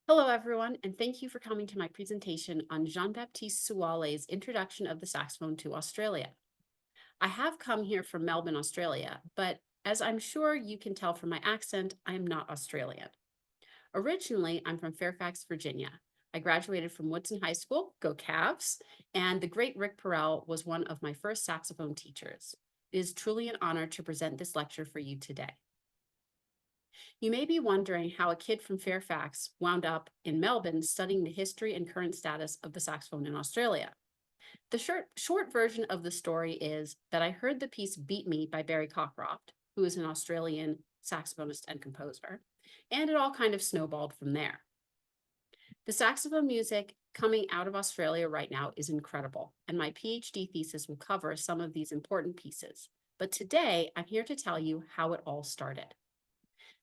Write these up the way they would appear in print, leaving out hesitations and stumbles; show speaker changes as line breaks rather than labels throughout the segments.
Hello, everyone, and thank you for coming to my presentation on Jean-Baptiste Soualle's Introduction of the Saxophone to Australia. I have come here from Melbourne, Australia, but as I'm sure you can tell from my accent, I am not Australian. Originally, I'm from Fairfax, Virginia. I graduated from Woodson High School, go Cavs, and the great Rick Perrell was one of my first saxophone teachers. It is truly an honor to present this lecture for you today. You may be wondering how a kid from Fairfax wound up in Melbourne studying the history and current status of the saxophone in Australia. The short version of the story is that I heard the piece Beat Me by Barry Cockcroft, who is an Australian saxophonist and composer, and it all kind of snowballed from there. The saxophone music coming out of Australia right now is incredible, and my PhD thesis will cover some of these important pieces. But today, I'm here to tell you how it all started.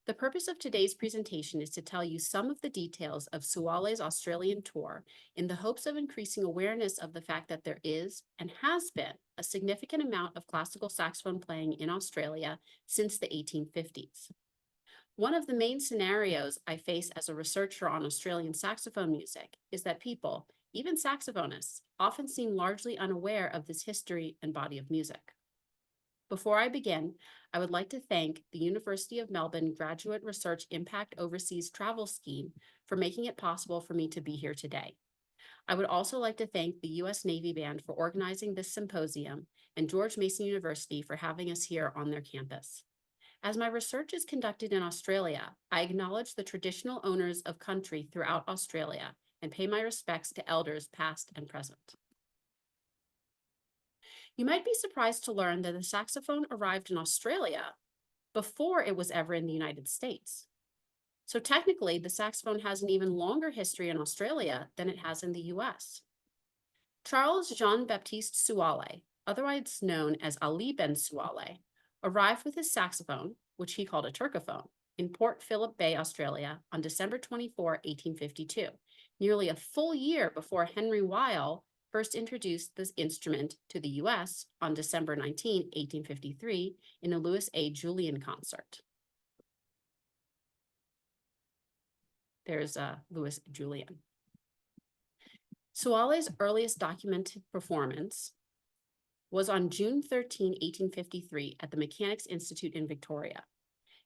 The purpose of today's presentation is to tell you some of the details of Sou-Alle's Australian tour in the hopes of increasing awareness of the fact that there is and has been a significant amount of classical saxophone playing in Australia since the 1850s. One of the main scenarios I face as a researcher on Australian saxophone music is that people, even saxophonists, often seem largely unaware of this history and body of music. Before I begin, I would like to thank the University of Melbourne Graduate Research Impact Overseas Travel Scheme for making it possible for me to be here today. I would also like to thank the U.S. Navy Band for organizing this symposium and George Mason University for having us here on their campus. As my research is conducted in Australia, I acknowledge the traditional owners of country throughout Australia and pay my respects to elders past and present. You might be surprised to learn that the saxophone arrived in Australia before it was ever in the United States. So technically, the saxophone has an even longer history in Australia than it has in the US. Charles Jean-Baptiste Soualle, otherwise known as Ali Ben Soualle, arrived with his saxophone, which he called a turcophone, in Port Phillip Bay, Australia on December 24, 1852, nearly a full year before Henry Weil first introduced this instrument to the US on December 19, 1853, in a Louis A. Julian concert. There's Louis Julian. Soualle's earliest documented performance was on June 13, 1853, at the Mechanics Institute in Victoria.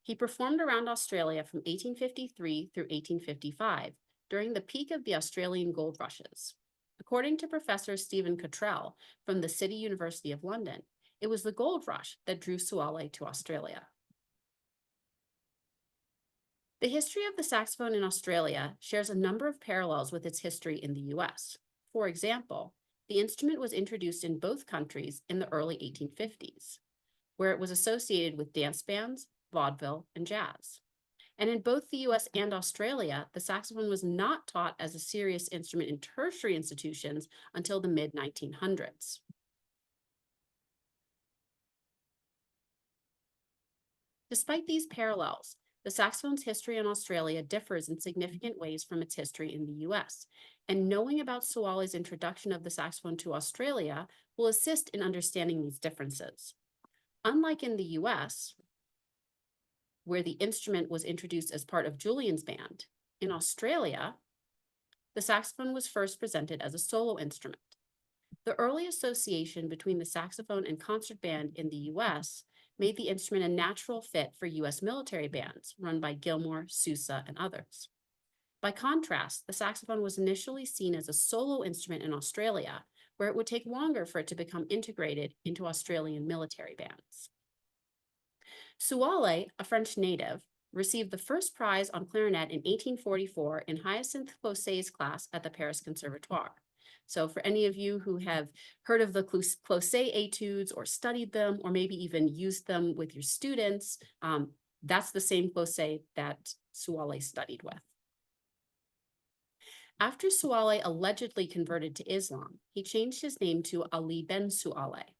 He performed around Australia from 1853 through 1855, during the peak of the Australian gold rushes. According to Professor Stephen Cottrell from the City University of London, it was the gold rush that drew Sou-Alle to Australia. The history of the saxophone in Australia shares a number of parallels with its history in the US. For example, the instrument was introduced in both countries in the early 1850s, where it was associated with dance bands, vaudeville, and jazz. And in both the US and Australia, the saxophone was not taught as a serious instrument in tertiary institutions until the mid-1900s. Despite these parallels, the saxophone's history in Australia differs in significant ways from its history in the US, and knowing about Sou-Alle's introduction of the saxophone to Australia will assist in understanding these differences. Unlike in the US, where the instrument was introduced as part of Julian's band, in Australia, the saxophone was first presented as a solo instrument. The early association between the saxophone and concert band in the US made the instrument a natural fit for US military bands run by Gilmore, Sousa, and others. By contrast, the saxophone was initially seen as a solo instrument in Australia, where it would take longer for it to become integrated into Australian military bands. Sou-Alle, a French native, received the first prize on clarinet in 1844 in Hyacinthe Closet's class at the Paris Conservatoire. So for any of you who have heard of the Closet etudes or studied them, or maybe even used them with your students, that's the same Closet that Sou-Alle studied with. After Sou-Alle allegedly converted to Islam, he changed his name to Ali Ben Soualle.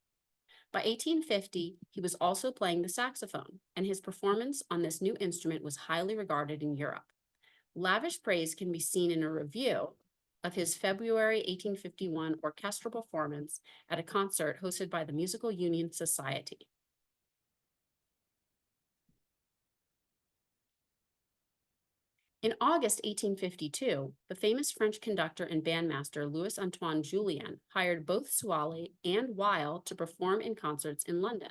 By 1850, he was also playing the saxophone, and his performance on this new instrument was highly regarded in Europe. Lavish praise can be seen in a review of his February 1851 orchestral performance at a concert hosted by the Musical Union Society. In August 1852, the famous French conductor and bandmaster Louis Antoine Julien hired both Sou-Alle and Weil to perform in concerts in London.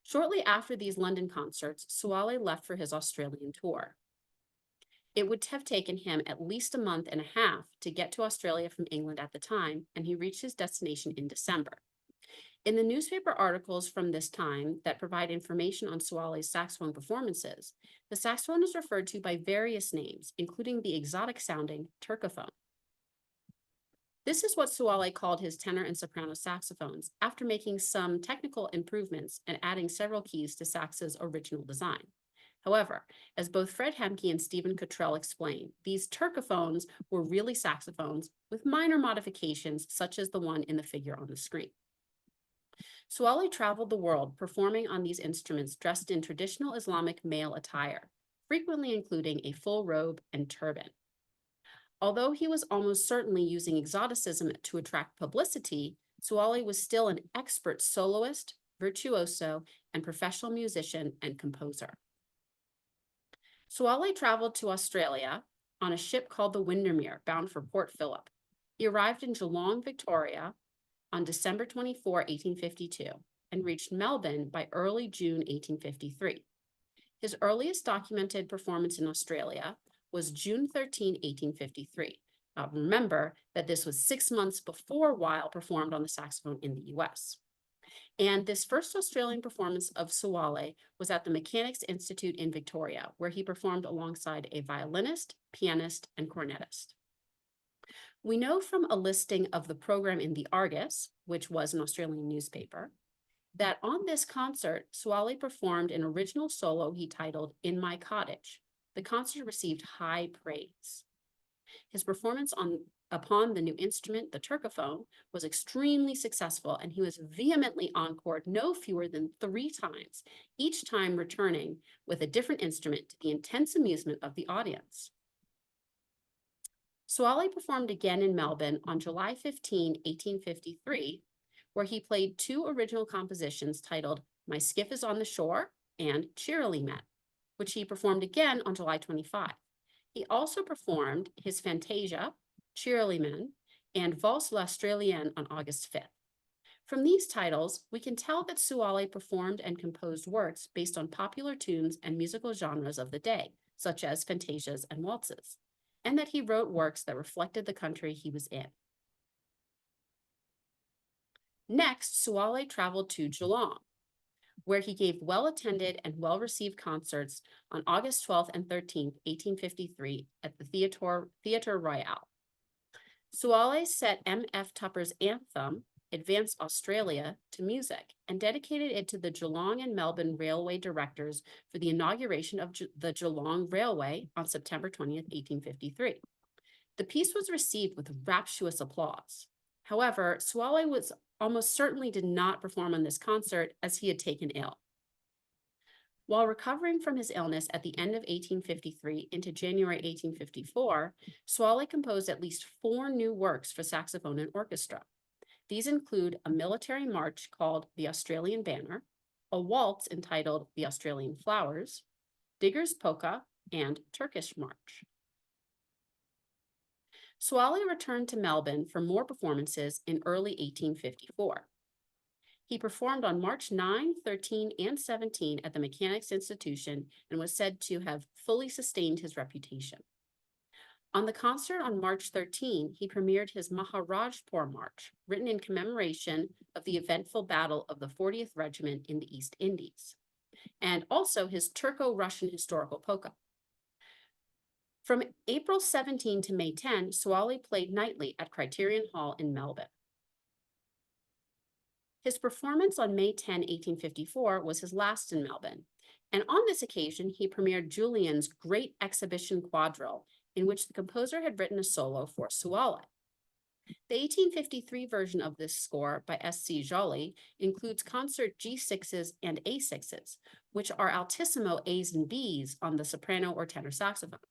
Shortly after these London concerts, Sou-Alle left for his Australian tour. It would have taken him at least a month and a half to get to Australia from England at the time, and he reached his destination in December. In the newspaper articles from this time that provide information on Sou-Alle's saxophone performances, the saxophone is referred to by various names, including the exotic-sounding Turcophone. This is what Sou-Alle called his tenor and soprano saxophones after making some technical improvements and adding several keys to Sax's original design. However, as both Fred Hemke and Stephen Cottrell explain, these Turcophones were really saxophones with minor modifications such as the one in the figure on the screen. Sou-Alle traveled the world performing on these instruments dressed in traditional Islamic male attire, frequently including a full robe and turban. Although he was almost certainly using exoticism to attract publicity, Sou-Alle was still an expert soloist, virtuoso, and professional musician and composer. Sou-Alle traveled to Australia on a ship called the Windermere, bound for Port Phillip. He arrived in Geelong, Victoria, on December 24, 1852, and reached Melbourne by early June 1853. His earliest documented performance in Australia was June 13, 1853. Remember that this was 6 months before Weil performed on the saxophone in the US. And this first Australian performance of Sou-Alle was at the Mechanics Institute in Victoria, where he performed alongside a violinist, pianist, and cornetist. We know from a listing of the program in the Argus, which was an Australian newspaper, that on this concert, Sou-Alle performed an original solo he titled "In My Cottage." The concert received high praise. His performance upon the new instrument, the Turcophone, was extremely successful, and he was vehemently encored no fewer than 3 times, each time returning with a different instrument to the intense amusement of the audience. Sou-Alle performed again in Melbourne on July 15, 1853, where he played 2 original compositions titled "My Skiff is on the Shore" and "Cheerily Men," which he performed again on July 25. He also performed his Fantasia, Cheerily Men, and Valse l'Australienne on August 5th. From these titles, we can tell that Sou-Alle performed and composed works based on popular tunes and musical genres of the day, such as fantasias and waltzes, and that he wrote works that reflected the country he was in. Next, Sou-Alle traveled to Geelong, where he gave well-attended and well-received concerts on August 12th and 13th, 1853 at the Theatre Royal. Sou-Alle set M.F. Tupper's anthem, "Advance Australia," to music and dedicated it to the Geelong and Melbourne Railway directors for the inauguration of the Geelong Railway on September 20th, 1853. The piece was received with rapturous applause. However, Sou-Alle almost certainly did not perform on this concert as he had taken ill. While recovering from his illness at the end of 1853 into January 1854, Sou-Alle composed at least 4 new works for saxophone and orchestra. These include a military march called "The Australian Banner," a waltz entitled "The Australian Flowers," "Digger's Polka," and "Turkish March." Sou-Alle returned to Melbourne for more performances in early 1854. He performed on March 9, 13, and 17 at the Mechanics Institution and was said to have fully sustained his reputation. On the concert on March 13, he premiered his Maharajpur March, written in commemoration of the eventful battle of the 40th Regiment in the East Indies, and also his Turco-Russian historical polka. From April 17 to May 10, Sou-Alle played nightly at Criterion Hall in Melbourne. His performance on May 10, 1854 was his last in Melbourne, and on this occasion he premiered Julien's Great Exhibition Quadrille, in which the composer had written a solo for Sou-Alle. The 1853 version of this score by S.C. Joly includes concert G6s and A6s, which are altissimo A's and B's on the soprano or tenor saxophone.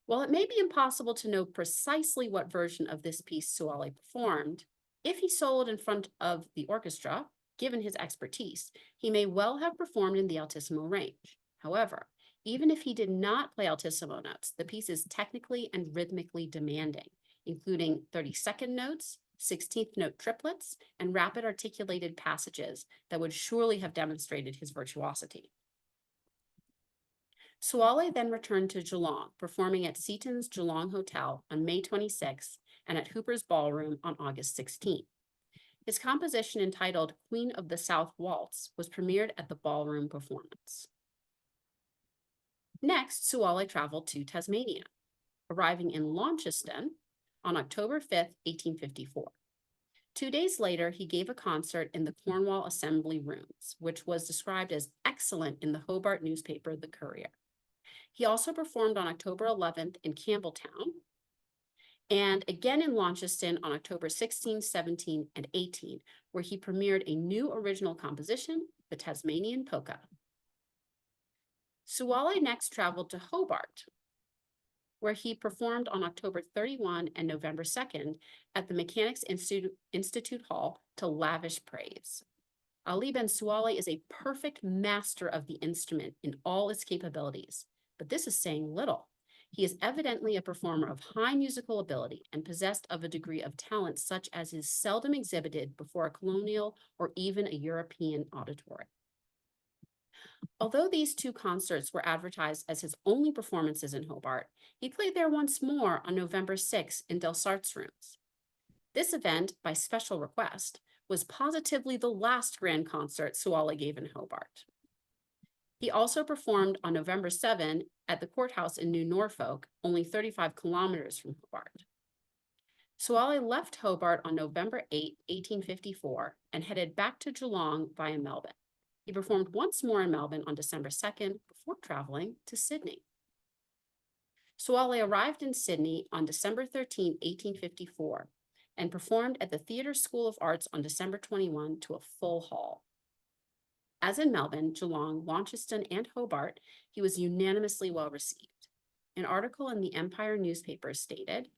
While it may be impossible to know precisely what version of this piece Sou-Alle performed, if he soloed in front of the orchestra, given his expertise, he may well have performed in the altissimo range. However, Even if he did not play altissimo notes, the piece is technically and rhythmically demanding, including 32nd notes, 16th note triplets, and rapid articulated passages that would surely have demonstrated his virtuosity. Soualle then returned to Geelong, performing at Seaton's Geelong Hotel on May 26th and at Hooper's Ballroom on August 16th. His composition entitled Queen of the South Waltz was premiered at the ballroom performance. Next, Soualle traveled to Tasmania, arriving in Launceston on October 5th, 1854. 2 days later, he gave a concert in the Cornwall Assembly Rooms, which was described as excellent in the Hobart newspaper, The Courier. He also performed on October 11th in Campbelltown, and again in Launceston on October 16, 17, and 18, where he premiered a new original composition, the Tasmanian Polka. Soualle next traveled to Hobart, where he performed on October 31 and November 2nd at the Mechanics Institute Hall to lavish praise. Ali Ben Soualle is a perfect master of the instrument in all its capabilities, but this is saying little. He is evidently a performer of high musical ability and possessed of a degree of talent such as is seldom exhibited before a colonial or even a European auditory. Although these two concerts were advertised as his only performances in Hobart, he played there once more on November 6 in Delsart's Rooms. This event, by special request, was positively the last grand concert Soualle gave in Hobart. He also performed on November 7 at the courthouse in New Norfolk, only 35 kilometers from Hobart. Soualle left Hobart on November 8, 1854, and headed back to Geelong via Melbourne. He performed once more in Melbourne on December 2nd before traveling to Sydney. Soualle arrived in Sydney on December 13, 1854, and performed at the Theatre School of Arts on December 21 to a full hall. As in Melbourne, Geelong, Launceston, and Hobart, he was unanimously well received. An article in the Empire newspaper stated,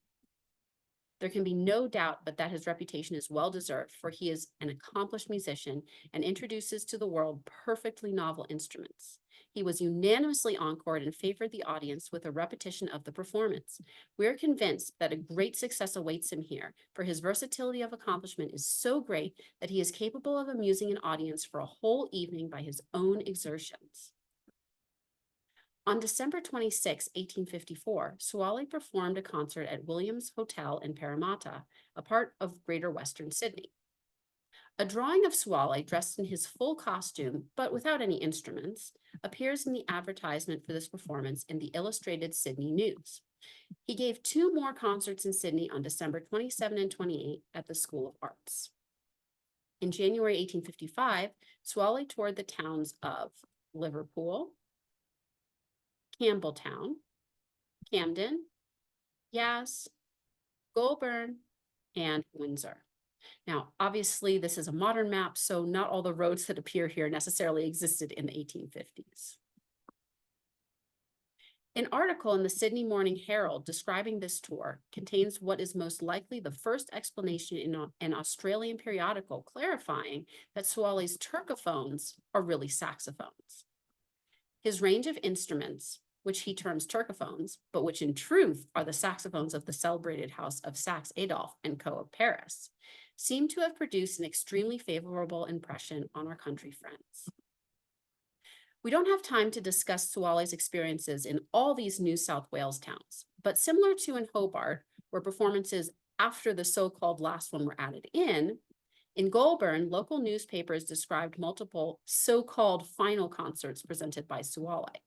"There can be no doubt but that his reputation is well deserved, for he is an accomplished musician and introduces to the world perfectly novel instruments. He was unanimously encored and favored the audience with a repetition of the performance. We are convinced that a great success awaits him here, for his versatility of accomplishment is so great that he is capable of amusing an audience for a whole evening by his own exertions." On December 26, 1854, Soualle performed a concert at Williams Hotel in Parramatta, a part of Greater Western Sydney. A drawing of Soualle dressed in his full costume, but without any instruments, appears in the advertisement for this performance in the Illustrated Sydney News. He gave 2 more concerts in Sydney on December 27 and 28 at the School of Arts. In January 1855, Soualle toured the towns of Liverpool, Campbelltown, Camden, Yass, Goulburn, and Windsor. Now, obviously, this is a modern map, so not all the roads that appear here necessarily existed in the 1850s. An article in the Sydney Morning Herald describing this tour contains what is most likely the first explanation in an Australian periodical clarifying that Soualle's turcophones are really saxophones. His range of instruments, which he terms turcophones, but which in truth are the saxophones of the celebrated house of Saxe-Adolphe and Co. of Paris, seem to have produced an extremely favorable impression on our country friends. We don't have time to discuss Soualle's experiences in all these New South Wales towns, but similar to in Hobart, where performances after the so-called last one were added in Goulburn, local newspapers described multiple so-called final concerts presented by Soualle.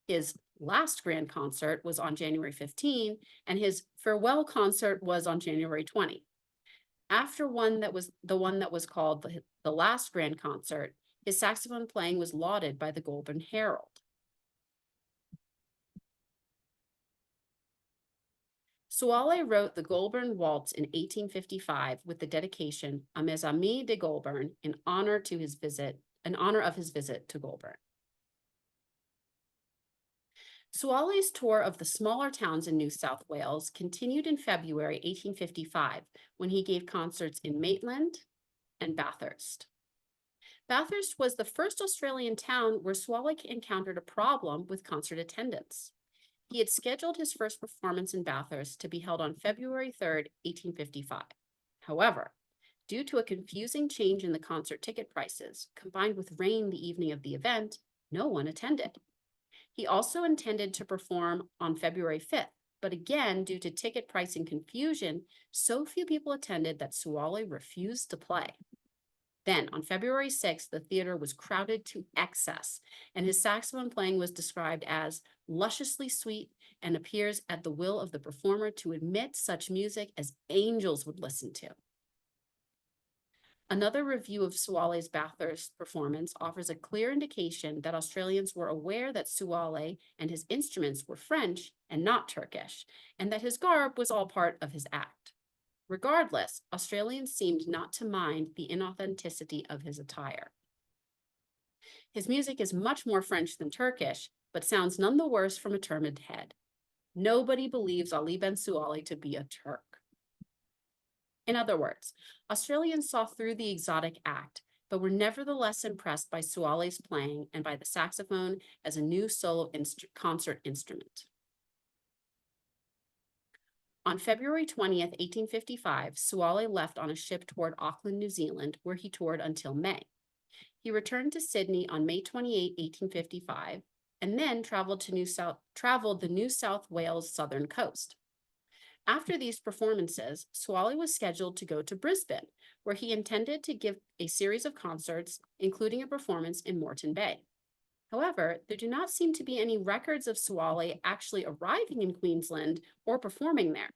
His last grand concert was on January 15, and his farewell concert was on January 20. After the one that was called the last grand concert, his saxophone playing was lauded by the Goulburn Herald. Soualle wrote the Goulburn Waltz in 1855 with the dedication "A mes amis de Goulburn" in honor of his visit to Goulburn. Soualle's tour of the smaller towns in New South Wales continued in February 1855 when he gave concerts in Maitland and Bathurst. Bathurst was the first Australian town where Soualle encountered a problem with concert attendance. He had scheduled his first performance in Bathurst to be held on February 3rd, 1855. However, due to a confusing change in the concert ticket prices, combined with rain the evening of the event, no one attended. He also intended to perform on February 5th, but again, due to ticket pricing confusion, so few people attended that Soualle refused to play. Then, on February 6th, the theater was crowded to excess, and his saxophone playing was described as lusciously sweet and appears at the will of the performer to emit such music as angels would listen to. Another review of Soualle's Bathurst performance offers a clear indication that Australians were aware that Soualle and his instruments were French and not Turkish, and that his garb was all part of his act. Regardless, Australians seemed not to mind the inauthenticity of his attire. His music is much more French than Turkish, but sounds none the worse from a turbaned head. Nobody believes Ali Ben Soualle to be a Turk. In other words, Australians saw through the exotic act, but were nevertheless impressed by Soualle's playing and by the saxophone as a new solo concert instrument. On February 20th, 1855, Soualle left on a ship toward Auckland, New Zealand, where he toured until May. He returned to Sydney on May 28, 1855, and then traveled the New South Wales southern coast. After these performances, Soualle was scheduled to go to Brisbane, where he intended to give a series of concerts, including a performance in Moreton Bay. However, there do not seem to be any records of Soualle actually arriving in Queensland or performing there.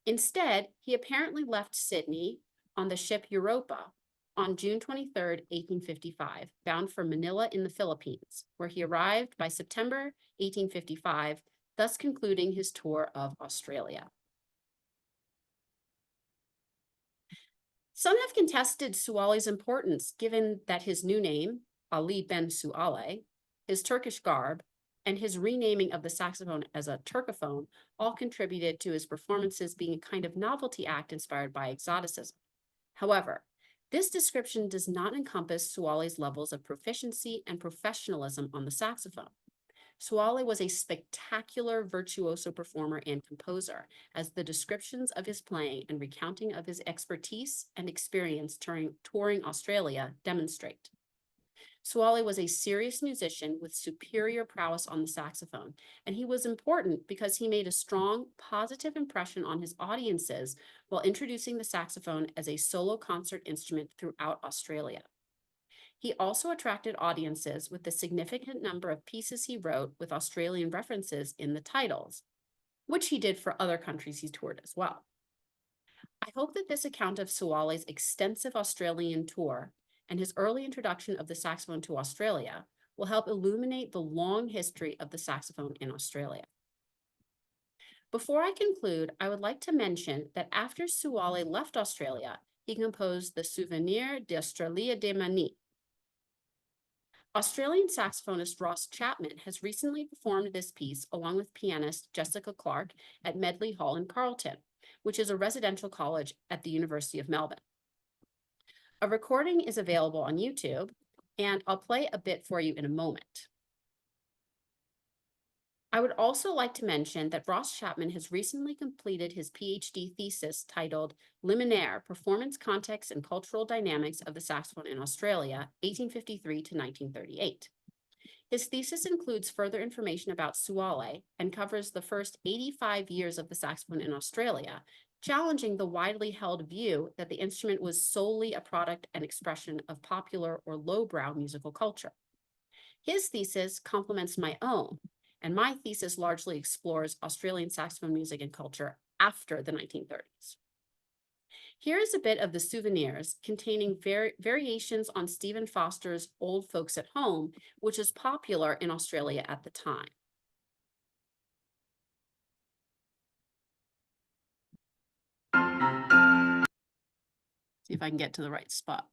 Instead, he apparently left Sydney on the ship Europa on June 23rd, 1855, bound for Manila in the Philippines, where he arrived by September 1855, thus concluding his tour of Australia. Some have contested Soualle's importance, given that his new name, Ali Ben Soualle, his Turkish garb, and his renaming of the saxophone as a Turkophone all contributed to his performances being a kind of novelty act inspired by exoticism. However, this description does not encompass Soualle's levels of proficiency and professionalism on the saxophone. Soualle was a spectacular virtuoso performer and composer, as the descriptions of his playing and recounting of his expertise and experience touring Australia demonstrate. Soualle was a serious musician with superior prowess on the saxophone, and he was important because he made a strong, positive impression on his audiences while introducing the saxophone as a solo concert instrument throughout Australia. He also attracted audiences with the significant number of pieces he wrote with Australian references in the titles, which he did for other countries he toured as well. I hope that this account of Soualle's extensive Australian tour and his early introduction of the saxophone to Australia will help illuminate the long history of the saxophone in Australia. Before I conclude, I would like to mention that after Soualle left Australia, he composed the Souvenir d'Australia de Mani. Australian saxophonist Ross Chapman has recently performed this piece along with pianist Jessica Clark at Medley Hall in Carlton, which is a residential college at the University of Melbourne. A recording is available on YouTube, and I'll play a bit for you in a moment. I would also like to mention that Ross Chapman has recently completed his PhD thesis titled Liminaire, Performance, Context, and Cultural Dynamics of the Saxophone in Australia, 1853 to 1938. His thesis includes further information about Soualle and covers the first 85 years of the saxophone in Australia, challenging the widely held view that the instrument was solely a product and expression of popular or lowbrow musical culture. His thesis complements my own, and my thesis largely explores Australian saxophone music and culture after the 1930s. Here is a bit of the souvenirs containing variations on Stephen Foster's Old Folks at Home, which is popular in Australia at the time. See if I can get to the right spot.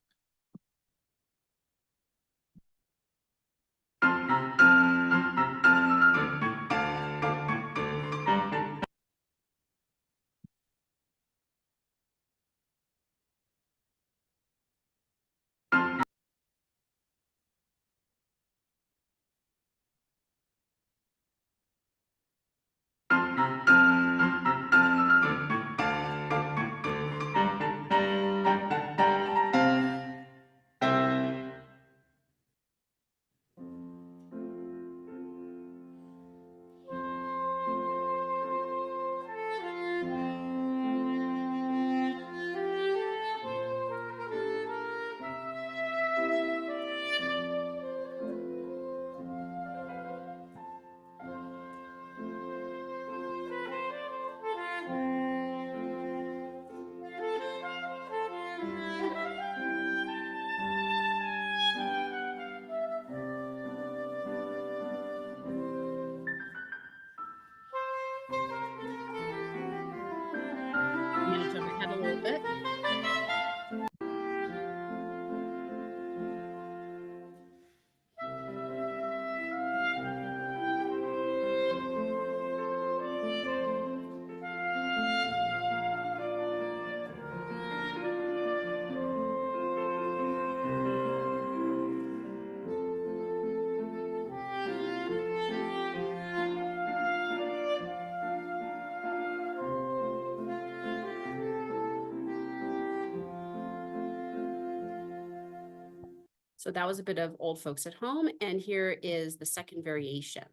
So that was a bit of Old Folks at Home, and here is the second variation.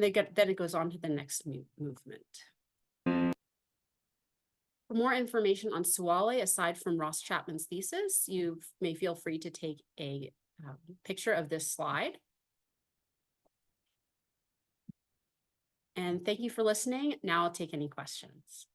And then it goes on to the next movement. For more information on Sou-Alle, aside from Ross Chapman's thesis, you may feel free to take a picture of this slide. And thank you for listening. Now I'll take any questions.